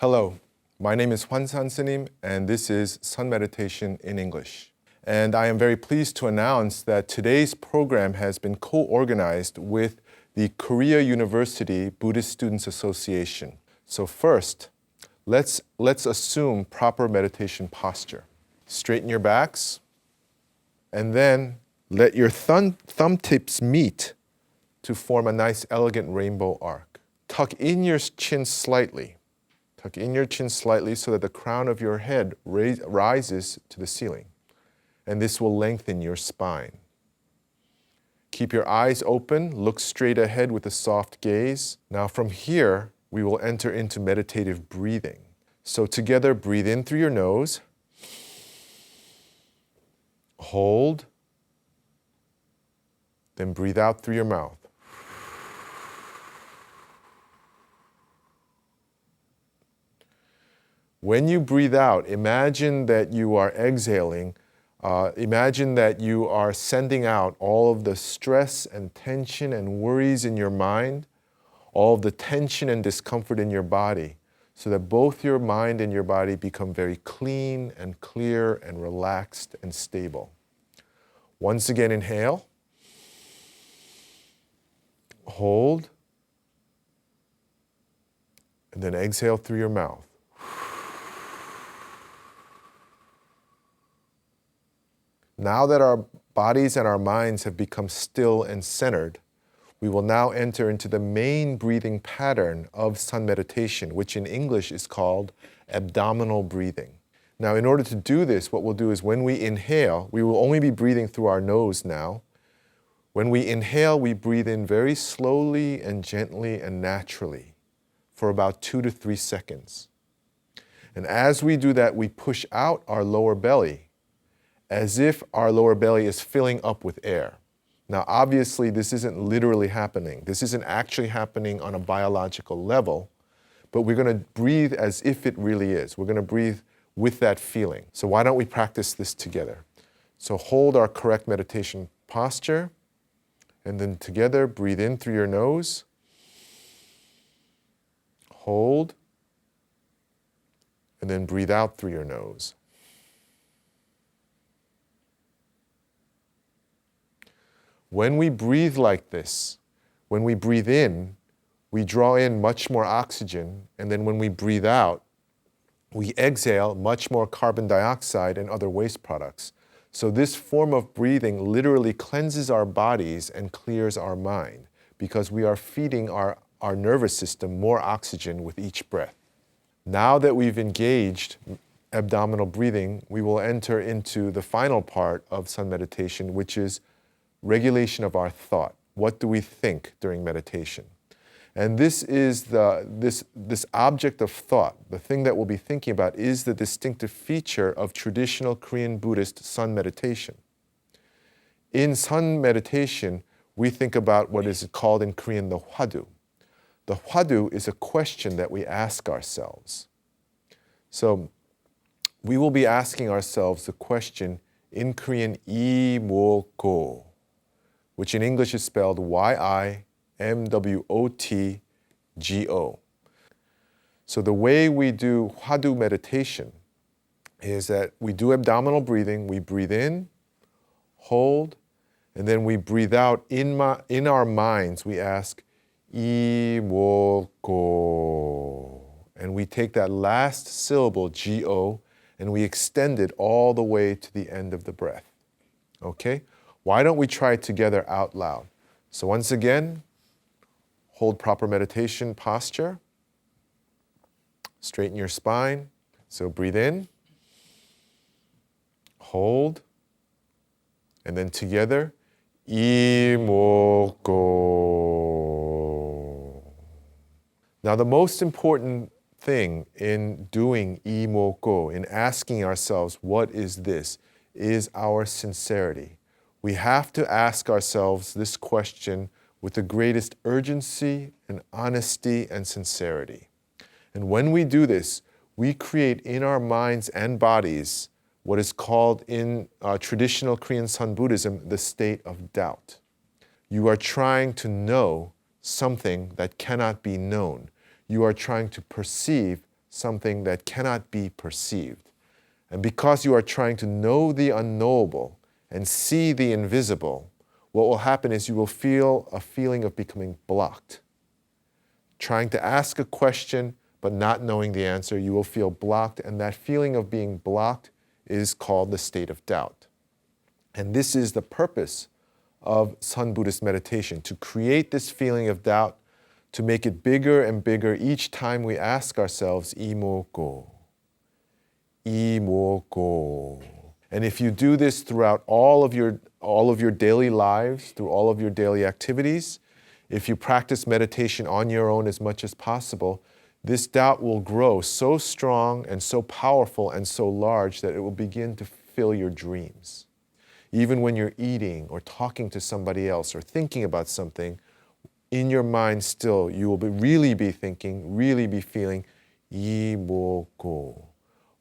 Hello, my name is 환산스님 and this is Sun Meditation in English. And I am very pleased to announce that today's program has been co-organized with the Korea University Buddhist Students Association. So first, let's assume proper meditation posture. Straighten your backs and then let your thumb tips meet to form a nice elegant rainbow arc. Tuck in your chin slightly. Tuck in your chin slightly so that the crown of your head rises to the ceiling. And this will lengthen your spine. Keep your eyes open, look straight ahead with a soft gaze. Now from here, we will enter into meditative breathing. So together, breathe in through your nose. Hold. Then breathe out through your mouth. When you breathe out, imagine that you are exhaling. Imagine that you are sending out all of the stress and tension and worries in your mind, all of the tension and discomfort in your body, so that both your mind and your body become very clean and clear and relaxed and stable. Once again, inhale. Hold. And then exhale through your mouth. Now that our bodies and our minds have become still and centered, we will now enter into the main breathing pattern of sun meditation, which in English is called abdominal breathing. Now, in order to do this, what we'll do is when we inhale, we will only be breathing through our nose now. When we inhale, we breathe in very slowly and gently and naturally for about 2 to 3 seconds. And as we do that, we push out our lower belly as if our lower belly is filling up with air. Now, obviously, this isn't literally happening. This isn't actually happening on a biological level, but we're going to breathe as if it really is. We're going to breathe with that feeling. So why don't we practice this together? So hold our correct meditation posture, and then together breathe in through your nose. Hold, and then breathe out through your nose. When we breathe like this, when we breathe in, we draw in much more oxygen, and then when we breathe out, we exhale much more carbon dioxide and other waste products. So this form of breathing literally cleanses our bodies and clears our mind because we are feeding our nervous system more oxygen with each breath. Now that we've engaged abdominal breathing, we will enter into the final part of sun meditation, which is regulation of our thought. What do we think during meditation? And this is this object of thought, the thing that we'll be thinking about, is the distinctive feature of traditional Korean Buddhist sun meditation. In sun meditation, we think about what is called in Korean the hwadu. The hwadu is a question that we ask ourselves. So we will be asking ourselves the question in Korean 이모고, which in English is spelled Y-I-M-W-O-T-G-O. So the way we do hwadu meditation is that we do abdominal breathing. We breathe in, hold, and then we breathe out. In our minds, we ask, 이모고. And we take that last syllable, G-O, and we extend it all the way to the end of the breath. Okay? Why don't we try it together out loud? So once again, hold proper meditation posture. Straighten your spine. So breathe in, hold, and then together, 이모고. Now the most important thing in doing 이모고, in asking ourselves, what is this, is our sincerity. We have to ask ourselves this question with the greatest urgency and honesty and sincerity. And when we do this, we create in our minds and bodies what is called in traditional Korean Sun Buddhism the state of doubt. You are trying to know something that cannot be known. You are trying to perceive something that cannot be perceived. And because you are trying to know the unknowable and see the invisible, what will happen is you will feel a feeling of becoming blocked. Trying to ask a question but not knowing the answer, you will feel blocked, and that feeling of being blocked is called the state of doubt. And this is the purpose of Sun Buddhist meditation, to create this feeling of doubt, to make it bigger and bigger each time we ask ourselves, imoko, imoko. And if you do this throughout all of your daily lives, through all of your daily activities, if you practice meditation on your own as much as possible, this doubt will grow so strong and so powerful and so large that it will begin to fill your dreams. Even when you're eating or talking to somebody else or thinking about something, in your mind still, you will really be thinking, really be feeling, imoko.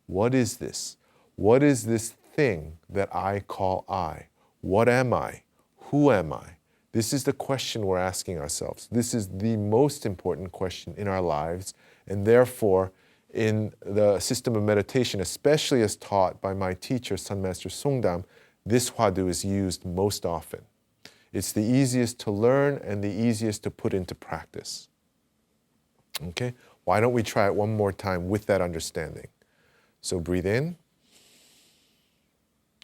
What is this? What is this thing that I call I? What am I? Who am I? This is the question we're asking ourselves. This is the most important question in our lives, and therefore, in the system of meditation, especially as taught by my teacher, Sun Master Songdam, this hwadu is used most often. It's the easiest to learn and the easiest to put into practice. Okay? Why don't we try it one more time with that understanding? So breathe in,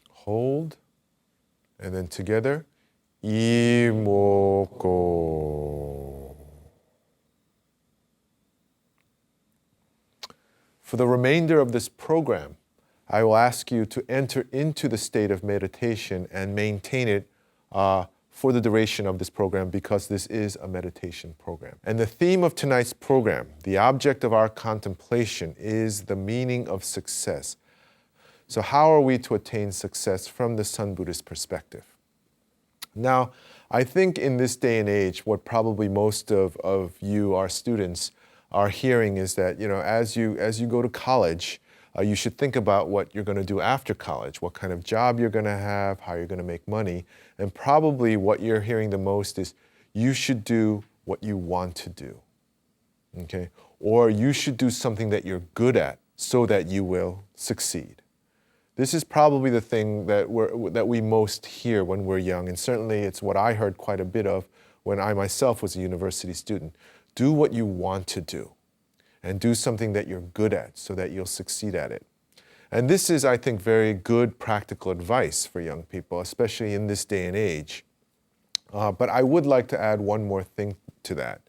hold, and then together, imoko. For the remainder of this program, I will ask you to enter into the state of meditation and maintain it for the duration of this program, because this is a meditation program. And the theme of tonight's program, the object of our contemplation, is the meaning of success. So how are we to attain success from the Sun Buddhist perspective? Now, I think in this day and age, what probably most of you, our students, are hearing is that, as you go to college, you should think about what you're going to do after college, what kind of job you're going to have, how you're going to make money. And probably what you're hearing the most is, you should do what you want to do, okay? Or you should do something that you're good at so that you will succeed. This is probably the thing that we most hear when we're young, and certainly it's what I heard quite a bit of when I myself was a university student. Do what you want to do, and do something that you're good at so that you'll succeed at it. And this is, I think, very good practical advice for young people, especially in this day and age. But I would like to add one more thing to that,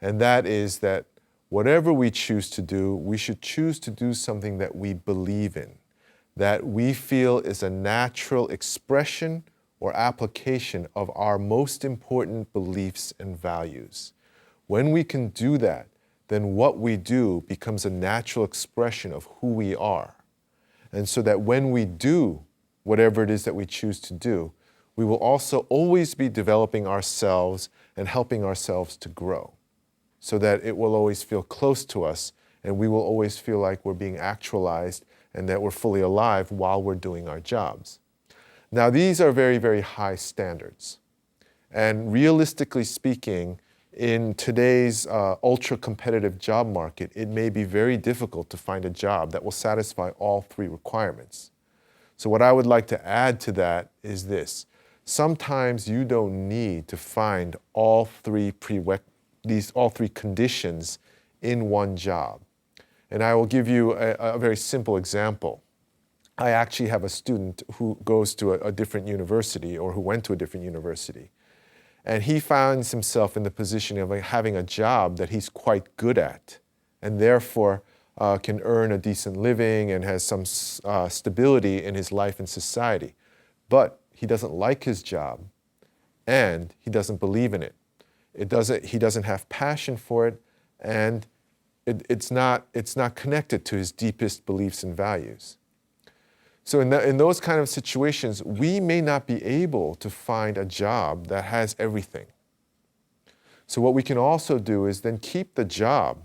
and that is that whatever we choose to do, we should choose to do something that we believe in, that we feel is a natural expression or application of our most important beliefs and values. When we can do that, then what we do becomes a natural expression of who we are. And so that when we do whatever it is that we choose to do, we will also always be developing ourselves and helping ourselves to grow, so that it will always feel close to us, and we will always feel like we're being actualized and that we're fully alive while we're doing our jobs. Now, these are very, very high standards. And realistically speaking, in today's ultra-competitive job market, it may be very difficult to find a job that will satisfy all three requirements. So what I would like to add to that is this. Sometimes you don't need to find all three conditions in one job. And I will give you a very simple example. I actually have a student who goes to a different university, or who went to a different university. And he finds himself in the position of having a job that he's quite good at, and therefore can earn a decent living and has some stability in his life and society. But he doesn't like his job, and he doesn't believe in it. He doesn't have passion for it, and it's not connected to his deepest beliefs and values. So in those kind of situations, we may not be able to find a job that has everything. So what we can also do is then keep the job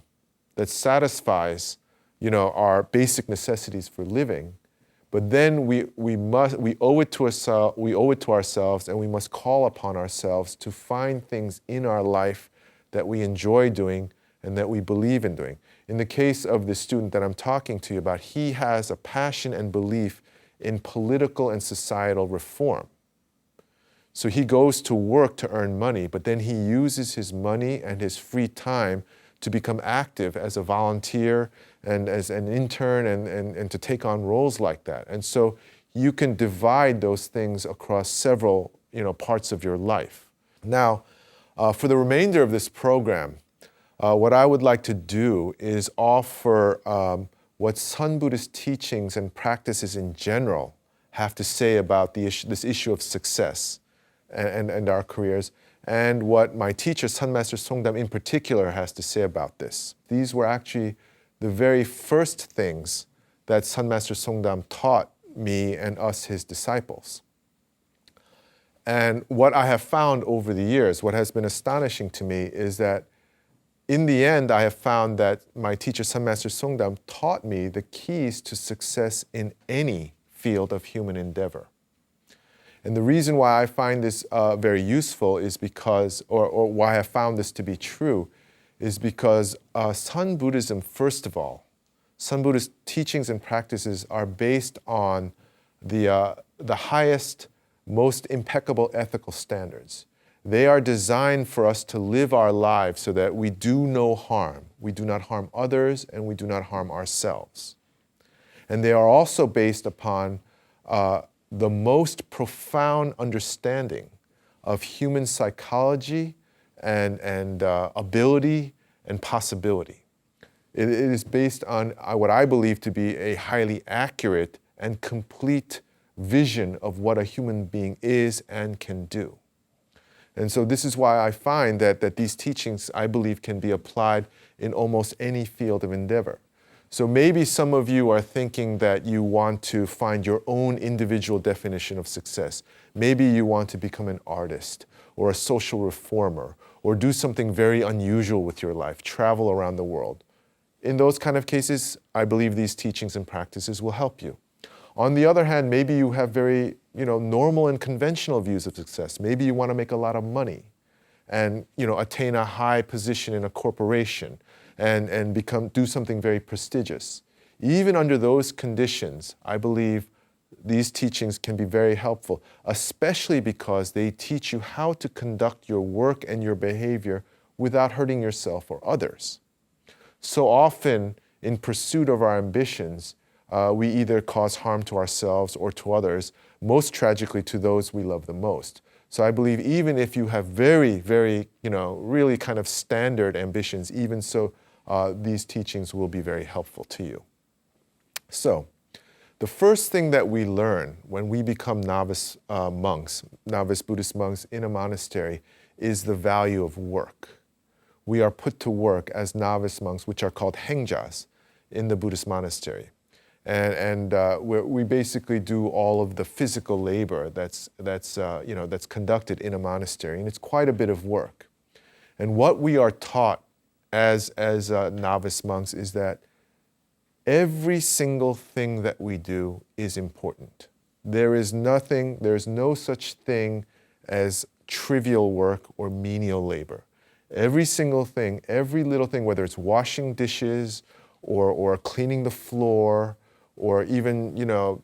that satisfies, our basic necessities for living, but then we owe it to ourselves, and we must call upon ourselves to find things in our life that we enjoy doing and that we believe in doing. In the case of the student that I'm talking to you about, he has a passion and belief in political and societal reform. So he goes to work to earn money, but then he uses his money and his free time to become active as a volunteer and as an intern and to take on roles like that. And so you can divide those things across several parts of your life. Now, for the remainder of this program, what I would like to do is offer what Sun Buddhist teachings and practices in general have to say about this issue of success and our careers, and what my teacher, Sun Master Songdam in particular, has to say about this. These were actually the very first things that Sun Master Songdam taught me and us, his disciples. And what I have found over the years, what has been astonishing to me, is that in the end, I have found that my teacher, Sun Master Songdam, taught me the keys to success in any field of human endeavor. And the reason why I find this very useful is because, or why I found this to be true, is because Sun Buddhism, first of all, Sun Buddhist teachings and practices are based on the highest, most impeccable ethical standards. They are designed for us to live our lives so that we do no harm. We do not harm others and we do not harm ourselves. And they are also based upon the most profound understanding of human psychology and ability and possibility. It is based on what I believe to be a highly accurate and complete vision of what a human being is and can do. And so this is why I find that these teachings, I believe, can be applied in almost any field of endeavor. So maybe some of you are thinking that you want to find your own individual definition of success. Maybe you want to become an artist or a social reformer or do something very unusual with your life, travel around the world. In those kind of cases, I believe these teachings and practices will help you. On the other hand, maybe you have very normal and conventional views of success. Maybe you want to make a lot of money and attain a high position in a corporation and do something very prestigious. Even under those conditions, I believe these teachings can be very helpful, especially because they teach you how to conduct your work and your behavior without hurting yourself or others. So often, in pursuit of our ambitions, we either cause harm to ourselves or to others, most tragically to those we love the most. So I believe even if you have very, very, really kind of standard ambitions, even so, these teachings will be very helpful to you. So, the first thing that we learn when we become novice Buddhist monks in a monastery, is the value of work. We are put to work as novice monks, which are called hengjas, in the Buddhist monastery. And we basically do all of the physical labor that's conducted in a monastery, and it's quite a bit of work. And what we are taught as novice monks is that every single thing that we do is important. There is no such thing as trivial work or menial labor. Every single thing, every little thing, whether it's washing dishes or cleaning the floor or even,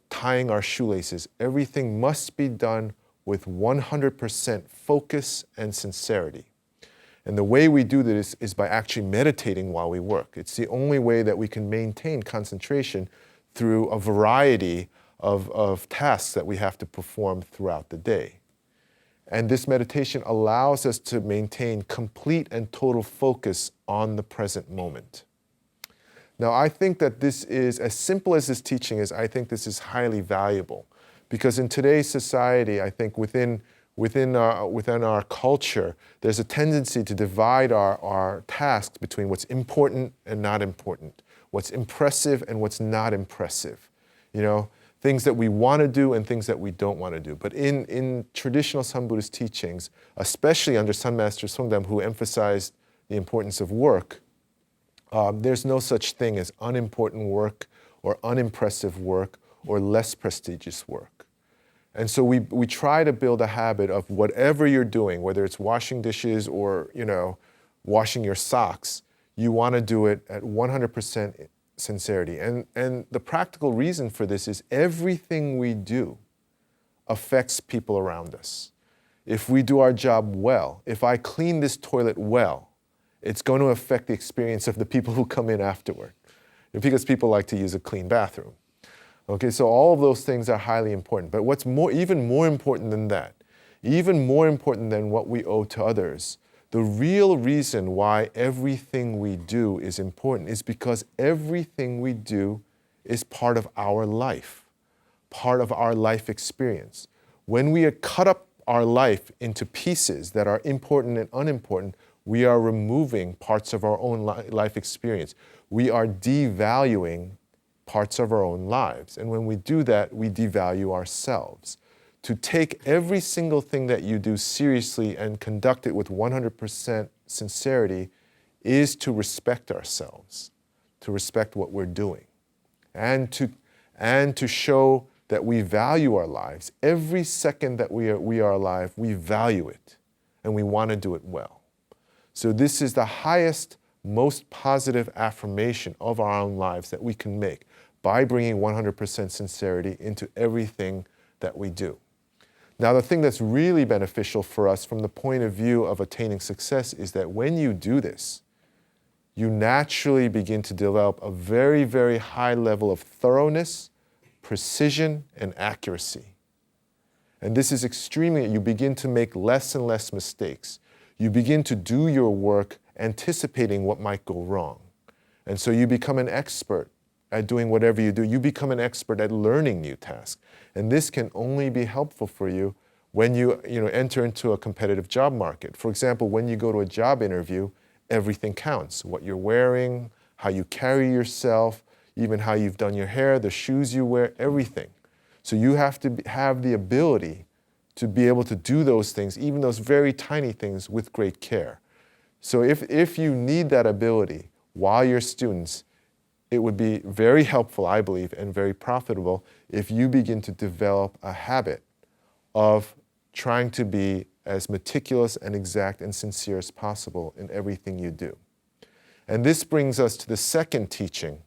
tying our shoelaces, everything must be done with 100% focus and sincerity. And the way we do this is by actually meditating while we work. It's the only way that we can maintain concentration through a variety of tasks that we have to perform throughout the day. And this meditation allows us to maintain complete and total focus on the present moment. Now, I think that this is, as simple as this teaching is, I think this is highly valuable. Because in today's society, I think within our culture, there's a tendency to divide our tasks between what's important and not important, what's impressive and what's not impressive. Things that we want to do and things that we don't want to do. But in traditional Sun Buddhist teachings, especially under Sun Master Songdam, who emphasized the importance of work, there's no such thing as unimportant work or unimpressive work or less prestigious work. And so we try to build a habit of whatever you're doing, whether it's washing dishes or washing your socks, you want to do it at 100% sincerity. And the practical reason for this is everything we do affects people around us. If we do our job well, if I clean this toilet well, it's going to affect the experience of the people who come in afterward, because people like to use a clean bathroom. Okay, so all of those things are highly important. But what's even more important than that, even more important than what we owe to others, the real reason why everything we do is important is because everything we do is part of our life, part of our life experience. When we cut up our life into pieces that are important and unimportant, we are removing parts of our own life experience. We are devaluing parts of our own lives. And when we do that, we devalue ourselves. To take every single thing that you do seriously and conduct it with 100% sincerity is to respect ourselves, to respect what we're doing, and to show that we value our lives. Every second that we are alive, we value it, and we want to do it well. So this is the highest, most positive affirmation of our own lives that we can make by bringing 100% sincerity into everything that we do. Now, the thing that's really beneficial for us from the point of view of attaining success is that when you do this, you naturally begin to develop a very, very high level of thoroughness, precision, and accuracy. And this is extremely, you begin to make less and less mistakes. You begin to do your work anticipating what might go wrong. And so you become an expert at doing whatever you do. You become an expert at learning new tasks. And this can only be helpful for you when you enter into a competitive job market. For example, when you go to a job interview, everything counts. What you're wearing, how you carry yourself, even how you've done your hair, the shoes you wear, everything. So you have to have the ability to be able to do those things, even those very tiny things, with great care. So if you need that ability while you're students, it would be very helpful, I believe, and very profitable if you begin to develop a habit of trying to be as meticulous and exact and sincere as possible in everything you do. And this brings us to the second teaching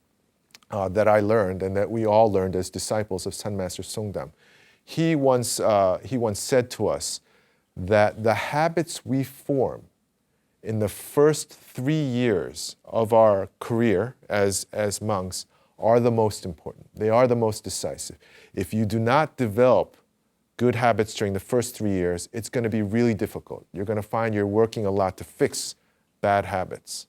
that I learned and that we all learned as disciples of Sun Master Songdam. He once said to us that the habits we form in the first 3 years of our career as monks are the most important. They are the most decisive. If you do not develop good habits during the first 3 years, it's going to be really difficult. You're going to find you're working a lot to fix bad habits.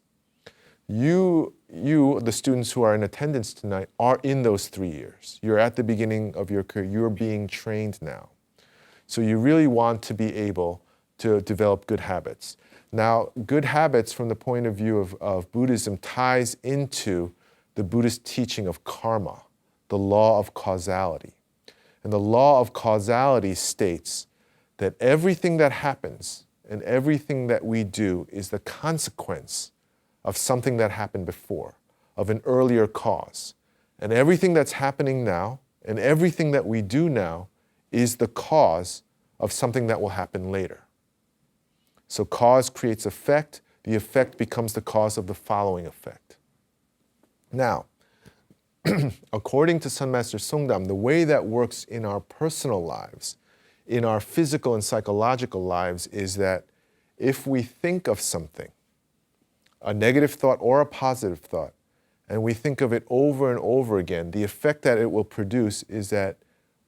You, the students who are in attendance tonight, are in those 3 years. You're at the beginning of your career. You're being trained now. So you really want to be able to develop good habits. Now, good habits from the point of view of Buddhism ties into the Buddhist teaching of karma, the law of causality. And the law of causality states that everything that happens and everything that we do is the consequence of something that happened before, of an earlier cause. And everything that's happening now and everything that we do now is the cause of something that will happen later. So cause creates effect. The effect becomes the cause of the following effect. Now, according to Sun Master Songdam, the way that works in our personal lives, in our physical and psychological lives, is that if we think of something, a negative thought or a positive thought, and we think of it over and over again, the effect that it will produce is that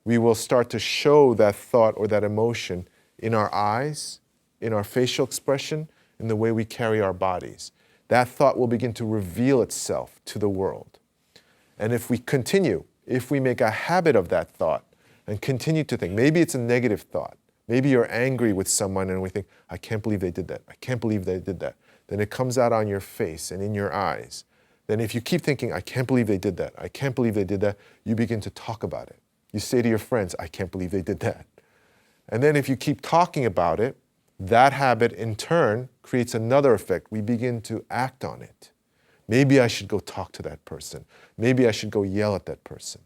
we will start to show that thought or that emotion in our eyes, in our facial expression, in the way we carry our bodies. That thought will begin to reveal itself to the world. And if we continue, if we make a habit of that thought and continue to think, maybe it's a negative thought, maybe you're angry with someone and we think, I can't believe they did that, I can't believe they did that. Then it comes out on your face and in your eyes. Then if you keep thinking, I can't believe they did that, I can't believe they did that, you begin to talk about it. You say to your friends, I can't believe they did that. And then if you keep talking about it, that habit in turn creates another effect. We begin to act on it. Maybe I should go talk to that person. Maybe I should go yell at that person.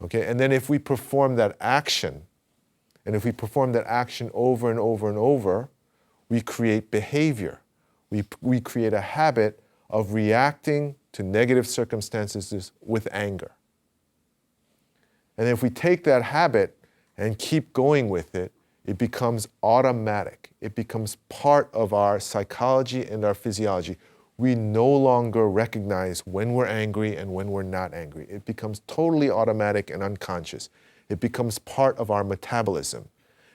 Okay, and then if we perform that action, and if we perform that action over and over and over, we create behavior. We create a habit of reacting to negative circumstances with anger. And if we take that habit and keep going with it, it becomes automatic. It becomes part of our psychology and our physiology. We no longer recognize when we're angry and when we're not angry. It becomes totally automatic and unconscious. It becomes part of our metabolism.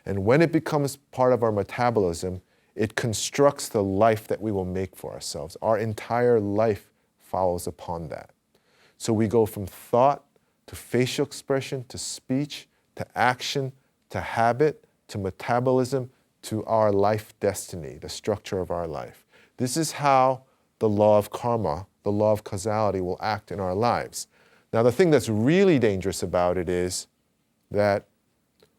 And when it becomes part of our metabolism, it constructs the life that we will make for ourselves. Our entire life follows upon that. So we go from thought to facial expression to speech to action to habit to metabolism to our life destiny, the structure of our life. This is how the law of karma, the law of causality will act in our lives. Now, the thing that's really dangerous about it is that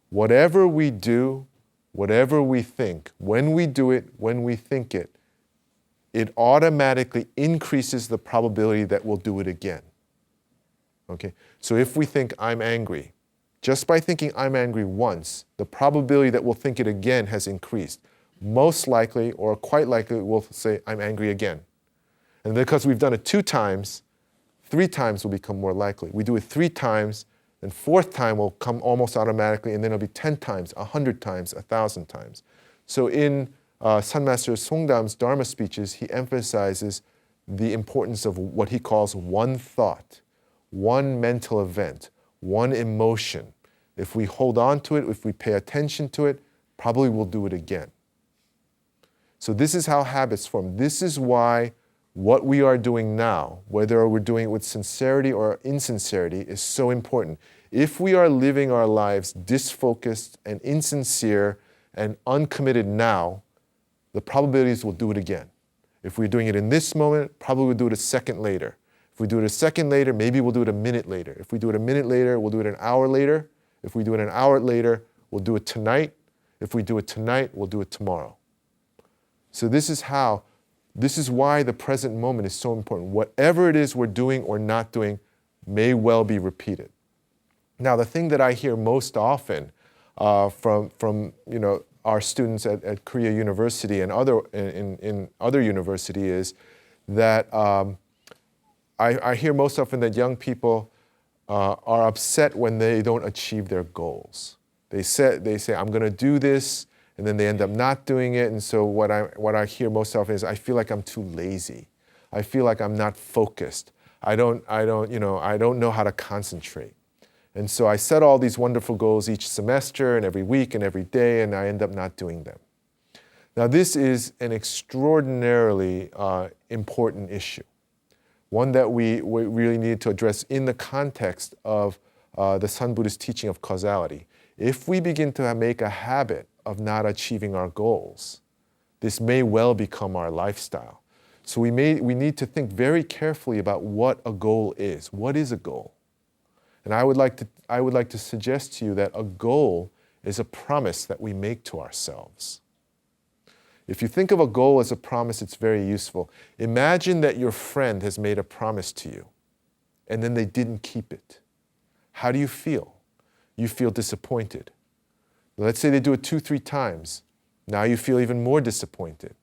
whatever we do, whatever we think, when we do it, when we think it, it automatically increases the probability that we'll do it again. Okay? So if we think I'm angry, just by thinking I'm angry once, the probability that we'll think it again has increased. Most likely, or quite likely, we'll say I'm angry again. And because we've done it 2 times, 3 times will become more likely. We do it 3 times, then 4th time will come almost automatically, and then it'll be 10 times, 100 times, 1,000 times. So in Sun Master Songdam's Dharma speeches, he emphasizes the importance of what he calls one thought, one mental event, one emotion. If we hold on to it, if we pay attention to it, probably we'll do it again. So this is how habits form. This is why what we are doing now, whether we're doing it with sincerity or insincerity, is so important. If we are living our lives disfocused and insincere and uncommitted now, the probabilities we'll do it again. If we're doing it in this moment, probably we'll do it a second later. If we do it a second later, maybe we'll do it a minute later. If we do it a minute later, we'll do it an hour later. If we do it an hour later, we'll do it tonight. If we do it tonight, we'll do it tomorrow. So this is why the present moment is so important. Whatever it is we're doing or not doing may well be repeated. Now, the thing that I hear most often from our students at Korea University and in other university is that I hear most often that young people are upset when they don't achieve their goals. They say I'm going to do this, and then they end up not doing it. And so what I hear most often is I feel like I'm too lazy. I feel like I'm not focused. I don't know how to concentrate. And so I set all these wonderful goals each semester and every week and every day, and I end up not doing them. Now, this is an extraordinarily important issue, one that we really need to address in the context of the Sun Buddhist teaching of causality. If we begin to make a habit of not achieving our goals, this may well become our lifestyle. So we need to think very carefully about what a goal is. What is a goal? And I would like to suggest to you that a goal is a promise that we make to ourselves. If you think of a goal as a promise, it's very useful. Imagine that your friend has made a promise to you, and then they didn't keep it. How do you feel? You feel disappointed. Let's say they do it 2-3 times. Now you feel even more disappointed.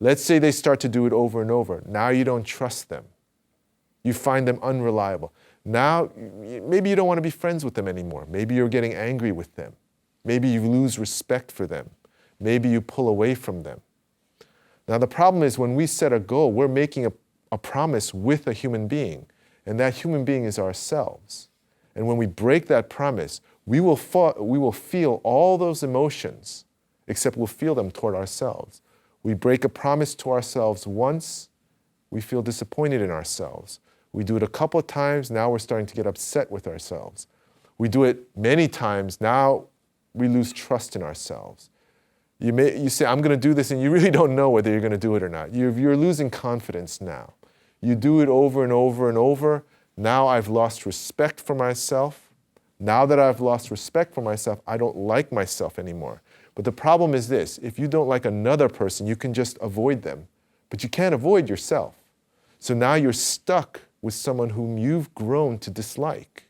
Let's say they start to do it over and over. Now you don't trust them. You find them unreliable. Now, maybe you don't want to be friends with them anymore. Maybe you're getting angry with them. Maybe you lose respect for them. Maybe you pull away from them. Now, the problem is when we set a goal, we're making a promise with a human being, and that human being is ourselves. And when we break that promise, we will feel all those emotions, except we'll feel them toward ourselves. We break a promise to ourselves once, we feel disappointed in ourselves. We do it a couple of times, now we're starting to get upset with ourselves. We do it many times, now we lose trust in ourselves. You say, I'm going to do this, and you really don't know whether you're going to do it or not. You're losing confidence now. You do it over and over and over. Now I've lost respect for myself. Now that I've lost respect for myself, I don't like myself anymore. But the problem is this: if you don't like another person, you can just avoid them. But you can't avoid yourself. So now you're stuck with someone whom you've grown to dislike.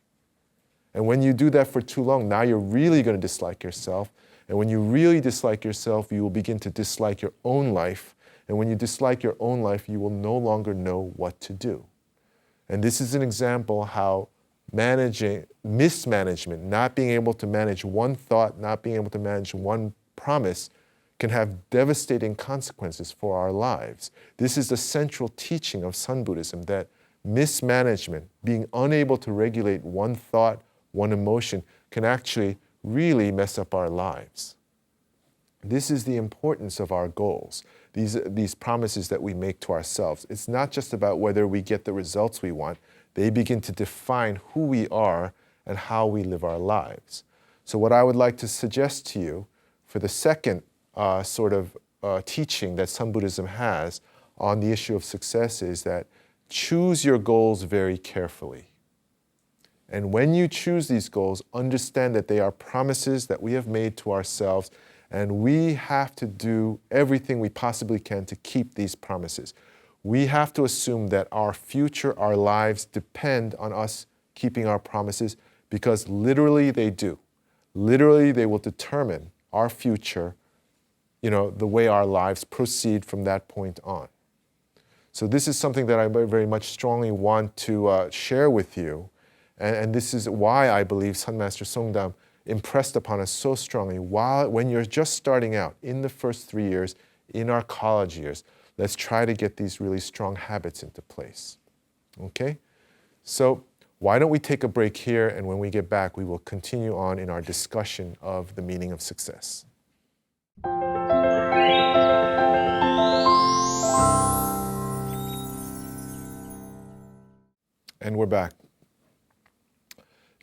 And when you do that for too long, now you're really going to dislike yourself. And when you really dislike yourself, you will begin to dislike your own life. And when you dislike your own life, you will no longer know what to do. And this is an example how mismanagement, not being able to manage one thought, not being able to manage one promise, can have devastating consequences for our lives. This is the central teaching of Sun Buddhism, that mismanagement, being unable to regulate one thought, one emotion, can actually really mess up our lives. This is the importance of our goals, these promises that we make to ourselves. It's not just about whether we get the results we want. They begin to define who we are and how we live our lives. So what I would like to suggest to you for the second teaching that Sun Buddhism has on the issue of success is that choose your goals very carefully. And when you choose these goals, understand that they are promises that we have made to ourselves, and we have to do everything we possibly can to keep these promises. We have to assume that our future, our lives depend on us keeping our promises, because literally they do. Literally they will determine our future, the way our lives proceed from that point on. So this is something that I very much strongly want to share with you. And this is why I believe Sun Master Songdam impressed upon us so strongly when you're just starting out in the first 3 years, in our college years, let's try to get these really strong habits into place. Okay? So why don't we take a break here, and when we get back, we will continue on in our discussion of the meaning of success. And we're back.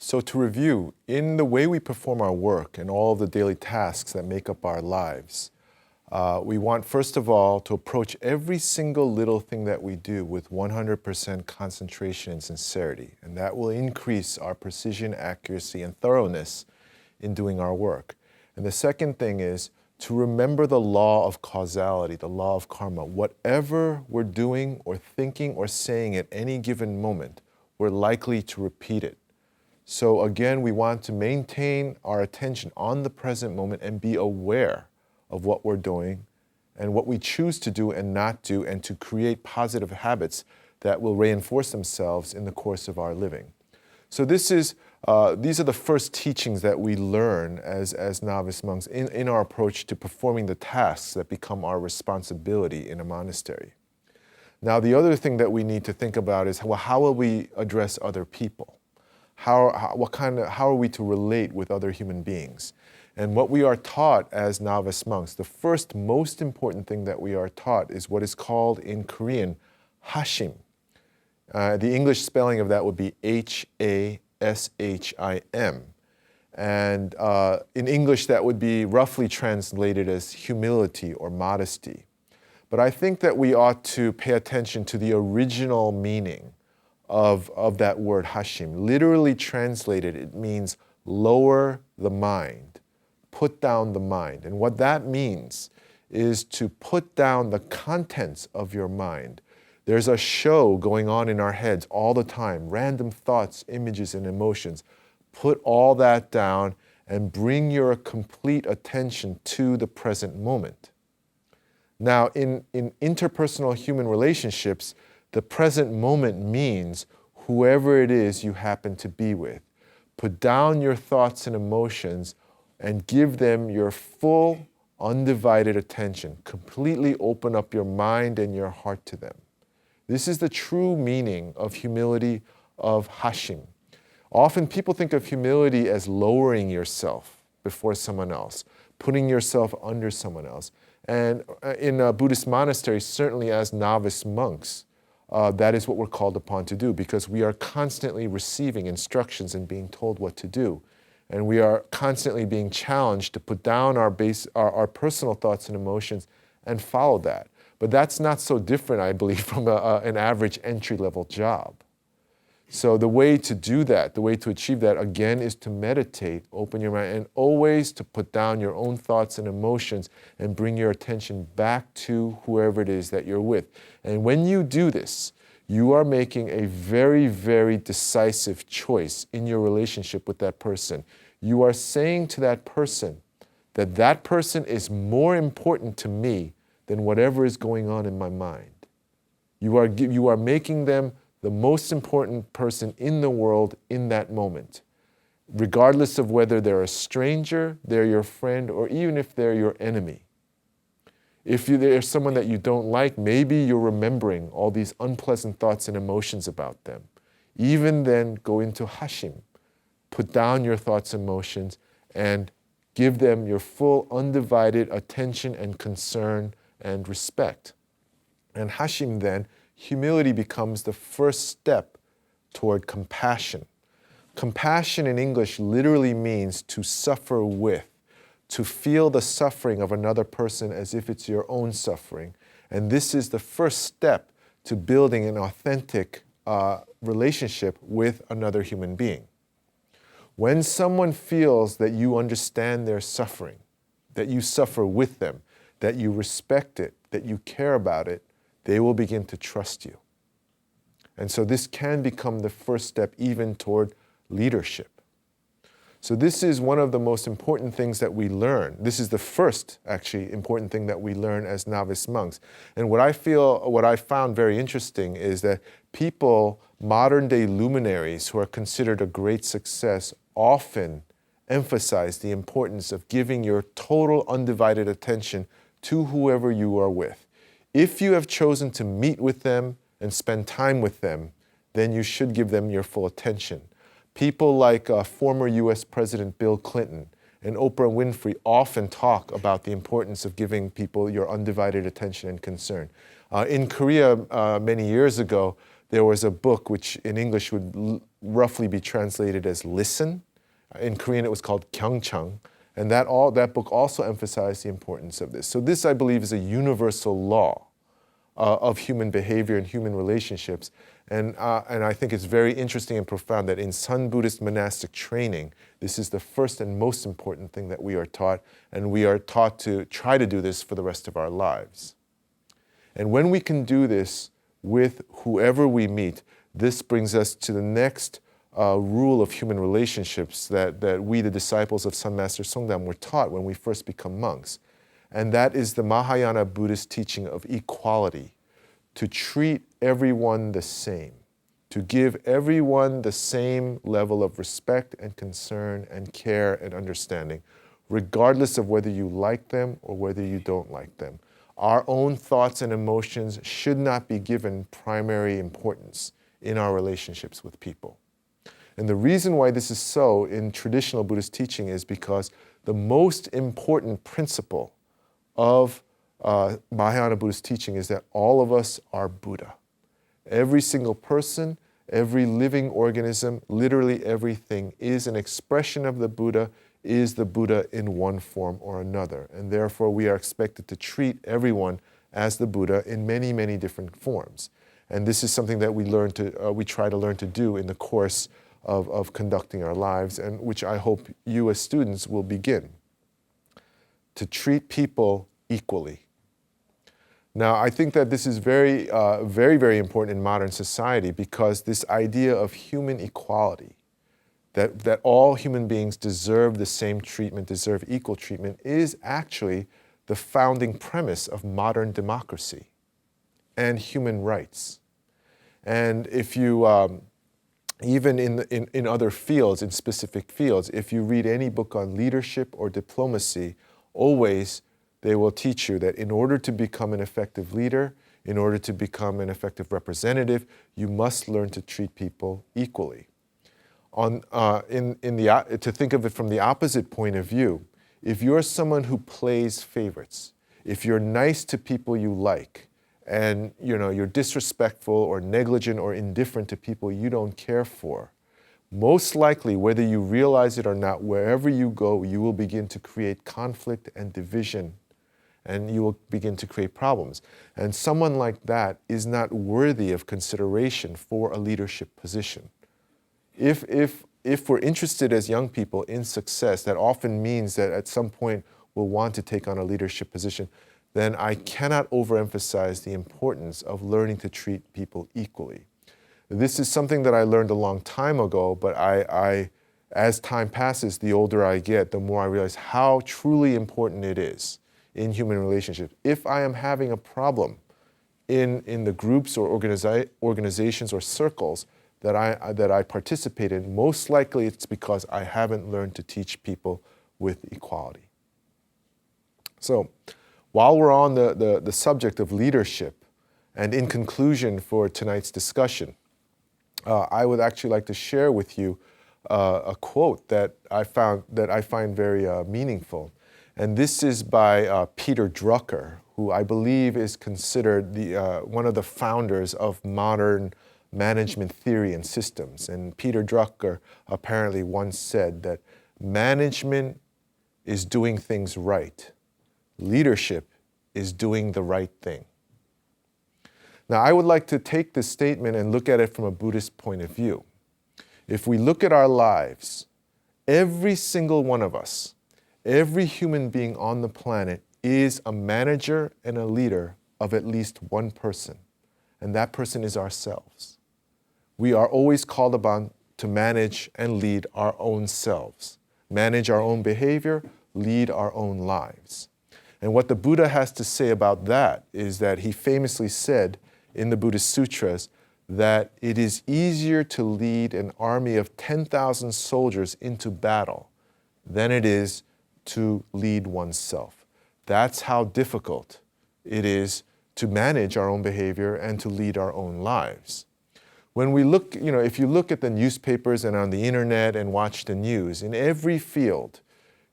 So to review, in the way we perform our work and all of the daily tasks that make up our lives, we want, first of all, to approach every single little thing that we do with 100% concentration and sincerity. And that will increase our precision, accuracy, and thoroughness in doing our work. And the second thing is to remember the law of causality, the law of karma. Whatever we're doing or thinking or saying at any given moment, we're likely to repeat it. So again, we want to maintain our attention on the present moment and be aware of what we're doing and what we choose to do and not do, and to create positive habits that will reinforce themselves in the course of our living. So these are the first teachings that we learn as novice monks in our approach to performing the tasks that become our responsibility in a monastery. Now, the other thing that we need to think about is, well, how will we address other people? How are we to relate with other human beings? And what we are taught as novice monks, the first most important thing that we are taught is what is called in Korean hashim. The English spelling of that would be Hashim. And in English, that would be roughly translated as humility or modesty. But I think that we ought to pay attention to the original meaning of that word hashim. Literally translated, it means lower the mind, put down the mind. And what that means is to put down the contents of your mind. There's a show going on in our heads all the time, random thoughts, images, and emotions. Put all that down and bring your complete attention to the present moment. Now, in interpersonal human relationships, the present moment means whoever it is you happen to be with. Put down your thoughts and emotions and give them your full, undivided attention. Completely open up your mind and your heart to them. This is the true meaning of humility, of hashim. Often people think of humility as lowering yourself before someone else, putting yourself under someone else. And in a Buddhist monastery, certainly as novice monks, that is what we're called upon to do, because we are constantly receiving instructions and being told what to do. And we are constantly being challenged to put down our personal thoughts and emotions and follow that. But that's not so different, I believe, from an average entry-level job. So the way to do that, the way to achieve that, again, is to meditate, open your mind, and always to put down your own thoughts and emotions and bring your attention back to whoever it is that you're with. And when you do this, you are making a very, very decisive choice in your relationship with that person. You are saying to that person that that person is more important to me than whatever is going on in my mind. You are making them the most important person in the world in that moment, regardless of whether they're a stranger, they're your friend, or even if they're your enemy. If there's someone that you don't like, maybe you're remembering all these unpleasant thoughts and emotions about them. Even then, go into hashim. Put down your thoughts and emotions and give them your full undivided attention and concern and respect. And hashim then, humility becomes the first step toward compassion. Compassion in English literally means to suffer with, to feel the suffering of another person as if it's your own suffering. And this is the first step to building an authentic relationship with another human being. When someone feels that you understand their suffering, that you suffer with them, that you respect it, that you care about it, they will begin to trust you. And so this can become the first step even toward leadership. So this is one of the most important things that we learn. This is the first, actually, important thing that we learn as novice monks. And what I found very interesting is that people, modern-day luminaries who are considered a great success, often emphasize the importance of giving your total undivided attention to whoever you are with. If you have chosen to meet with them and spend time with them, then you should give them your full attention. People like former US President Bill Clinton and Oprah Winfrey often talk about the importance of giving people your undivided attention and concern. In Korea, many years ago, there was a book which in English would roughly be translated as Listen. In Korean, it was called Gyeongchang. And that book also emphasized the importance of this. So this, I believe, is a universal law of human behavior and human relationships. And I think it's very interesting and profound that in Sun Buddhist monastic training, this is the first and most important thing that we are taught, and we are taught to try to do this for the rest of our lives. And when we can do this with whoever we meet, this brings us to the next rule of human relationships that we, the disciples of Sun Master Songdam, were taught when we first become monks. And that is the Mahayana Buddhist teaching of equality, to treat everyone the same, to give everyone the same level of respect and concern and care and understanding, regardless of whether you like them or whether you don't like them. Our own thoughts and emotions should not be given primary importance in our relationships with people. And the reason why this is so in traditional Buddhist teaching is because the most important principle of Mahayana Buddhist teaching is that all of us are Buddha. Every single person, every living organism, literally everything is an expression of the Buddha, is the Buddha in one form or another. And therefore we are expected to treat everyone as the Buddha in many, many different forms. And this is something that we try to learn to do in the course of conducting our lives, and which I hope you as students will begin. To treat people equally. Now, I think that this is very, very important in modern society because this idea of human equality, that all human beings deserve the same treatment, deserve equal treatment, is actually the founding premise of modern democracy and human rights. And if you, even in other fields, in specific fields, if you read any book on leadership or diplomacy, always they will teach you that in order to become an effective leader, in order to become an effective representative, you must learn to treat people equally. To think of it from the opposite point of view, if you're someone who plays favorites, if you're nice to people you like, and you're disrespectful or negligent or indifferent to people you don't care for, most likely, whether you realize it or not, wherever you go, you will begin to create conflict and division, and you will begin to create problems. And someone like that is not worthy of consideration for a leadership position. If we're interested as young people in success, that often means that at some point we'll want to take on a leadership position, then I cannot overemphasize the importance of learning to treat people equally. This is something that I learned a long time ago, but as time passes, the older I get, the more I realize how truly important it is. in human relationships. If I am having a problem in the groups or organizations or circles that I participate in, most likely it's because I haven't learned to teach people with equality. So while we're on the subject of leadership, and in conclusion for tonight's discussion, I would actually like to share with you a quote that I find very meaningful. And this is by Peter Drucker, who I believe is considered one of the founders of modern management theory and systems. And Peter Drucker apparently once said that management is doing things right. Leadership is doing the right thing. Now, I would like to take this statement and look at it from a Buddhist point of view. If we look at our lives, every single one of us, every human being on the planet is a manager and a leader of at least one person, and that person is ourselves. We are always called upon to manage and lead our own selves, manage our own behavior, lead our own lives. And what the Buddha has to say about that is that he famously said in the Buddhist sutras that it is easier to lead an army of 10,000 soldiers into battle than it is to lead oneself. That's how difficult it is to manage our own behavior and to lead our own lives. When we look, if you look at the newspapers and on the internet and watch the news, in every field,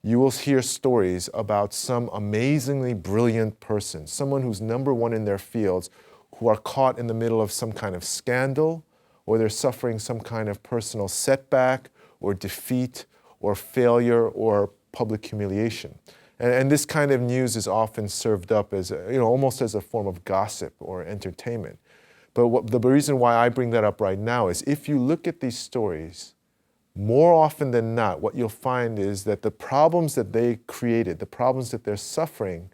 you will hear stories about some amazingly brilliant person, someone who's number one in their fields, who are caught in the middle of some kind of scandal, or they're suffering some kind of personal setback or defeat or failure or public humiliation. And this kind of news is often served up as, almost as a form of gossip or entertainment. But the reason why I bring that up right now is if you look at these stories, more often than not, what you'll find is that the problems that they created, the problems that they're suffering,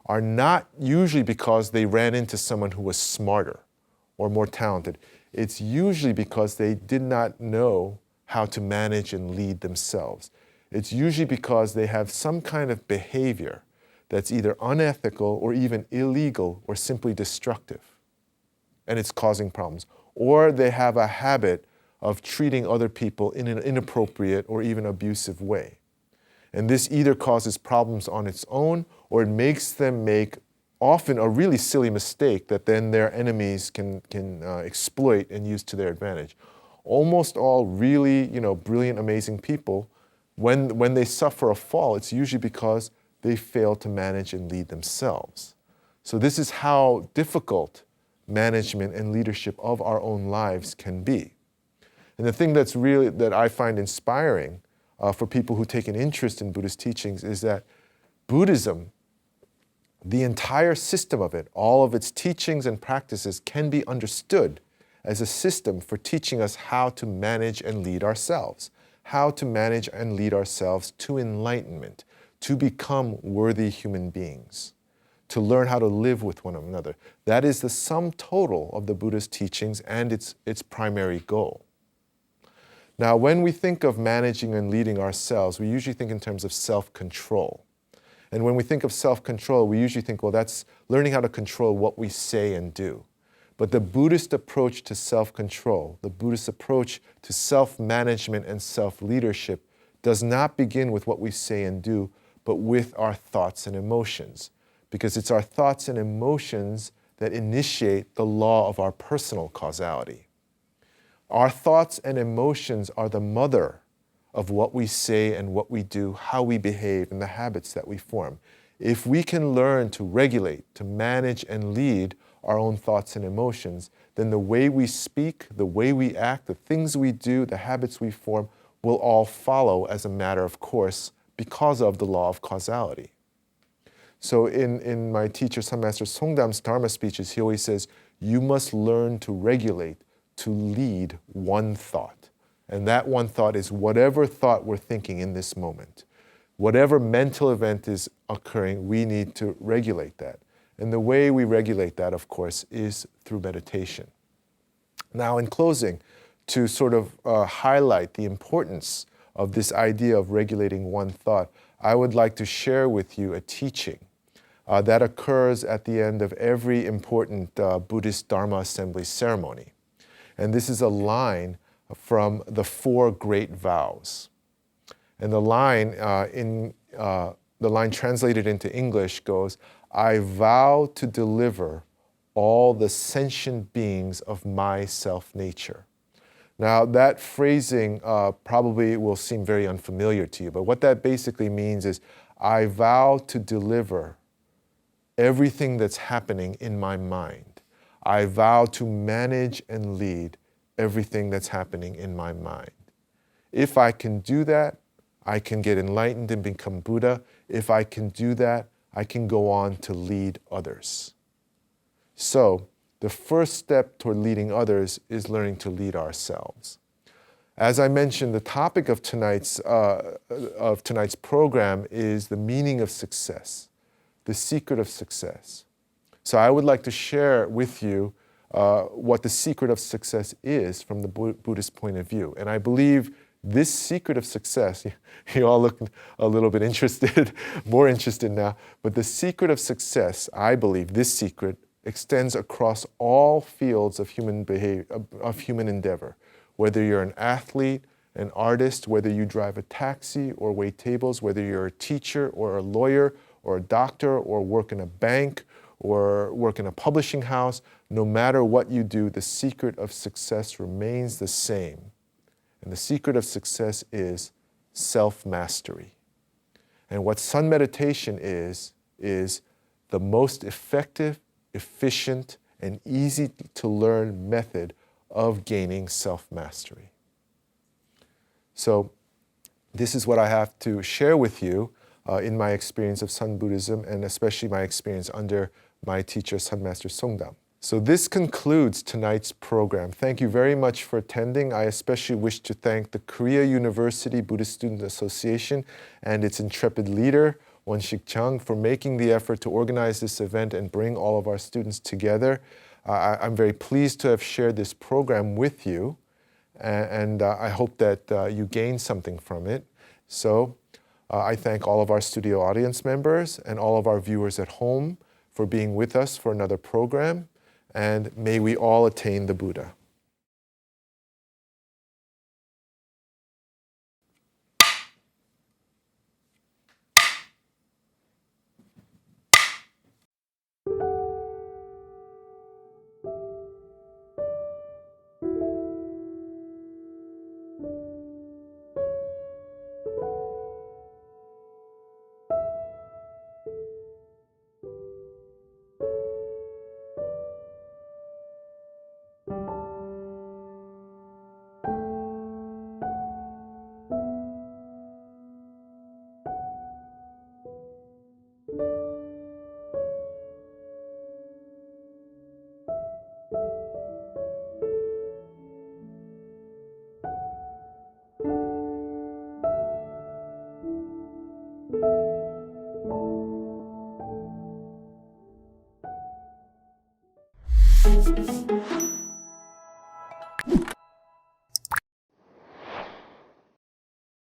are not usually because they ran into someone who was smarter or more talented. It's usually because they did not know how to manage and lead themselves. It's usually because they have some kind of behavior that's either unethical or even illegal or simply destructive, and it's causing problems. Or they have a habit of treating other people in an inappropriate or even abusive way. And this either causes problems on its own, or it makes them make often a really silly mistake that then their enemies can exploit and use to their advantage. Almost all really, brilliant, amazing people, when they suffer a fall, it's usually because they fail to manage and lead themselves. So this is how difficult management and leadership of our own lives can be. And the thing that I find inspiring for people who take an interest in Buddhist teachings is that Buddhism, the entire system of it, all of its teachings and practices can be understood as a system for teaching us how to manage and lead ourselves, how to manage and lead ourselves to enlightenment, to become worthy human beings, to learn how to live with one another. That is the sum total of the Buddhist teachings and its primary goal. Now, when we think of managing and leading ourselves, we usually think in terms of self-control. And when we think of self-control, we usually think, well, that's learning how to control what we say and do. But the Buddhist approach to self-control, the Buddhist approach to self-management and self-leadership does not begin with what we say and do, but with our thoughts and emotions. Because it's our thoughts and emotions that initiate the law of our personal causality. Our thoughts and emotions are the mother of what we say and what we do, how we behave, and the habits that we form. If we can learn to regulate, to manage and lead our own thoughts and emotions, then the way we speak, the way we act, the things we do, the habits we form will all follow as a matter of course because of the law of causality. So in my teacher, Sun Master Songdam's Dharma speeches, he always says, you must learn to regulate, to lead one thought. And that one thought is whatever thought we're thinking in this moment. Whatever mental event is occurring, we need to regulate that. And the way we regulate that, of course, is through meditation. Now, in closing, to sort of highlight the importance of this idea of regulating one thought, I would like to share with you a teaching that occurs at the end of every important Buddhist Dharma Assembly ceremony. And this is a line from the 4 great vows. And the line translated into English goes, I vow to deliver all the sentient beings of my self-nature. Now, that phrasing probably will seem very unfamiliar to you, but what that basically means is, I vow to deliver everything that's happening in my mind. I vow to manage and lead everything that's happening in my mind. If I can do that, I can get enlightened and become Buddha. If I can do that, I can go on to lead others. So, the first step toward leading others is learning to lead ourselves. As I mentioned, the topic of tonight's program is the meaning of success, the secret of success. So I would like to share with you what the secret of success is from the Buddhist point of view. And I believe this secret of success, you all look a little bit interested, more interested now, but the secret of success, I believe this secret extends across all fields of human behavior, of human endeavor. Whether you're an athlete, an artist, whether you drive a taxi or wait tables, whether you're a teacher or a lawyer or a doctor or work in a bank or work in a publishing house, no matter what you do, the secret of success remains the same. And the secret of success is self-mastery. And what sun meditation is the most effective, efficient, and easy to learn method of gaining self-mastery. So this is what I have to share with you in my experience of Sun Buddhism, and especially my experience under my teacher, Sun Master Songdam. So this concludes tonight's program. Thank you very much for attending. I especially wish to thank the Korea University Buddhist Student Association and its intrepid leader, Won-Sik Chung, for making the effort to organize this event and bring all of our students together. I'm very pleased to have shared this program with you, and I hope that you gain something from it. So I thank all of our studio audience members and all of our viewers at home for being with us for another program, and may we all attain the Buddha.